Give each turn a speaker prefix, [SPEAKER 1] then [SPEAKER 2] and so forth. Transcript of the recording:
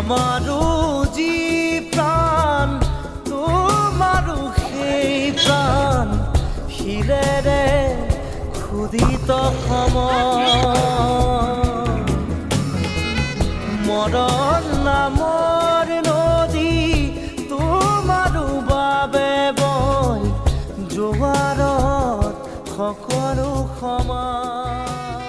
[SPEAKER 1] আমাৰো যি প্ৰাণ তোমাৰো সেই প্ৰাণ শিৰেৰে ক্ষুধিত মৰণ নামৰ নদী তোমাৰো বাবে বয় জোৱাৰত সকলো সমান।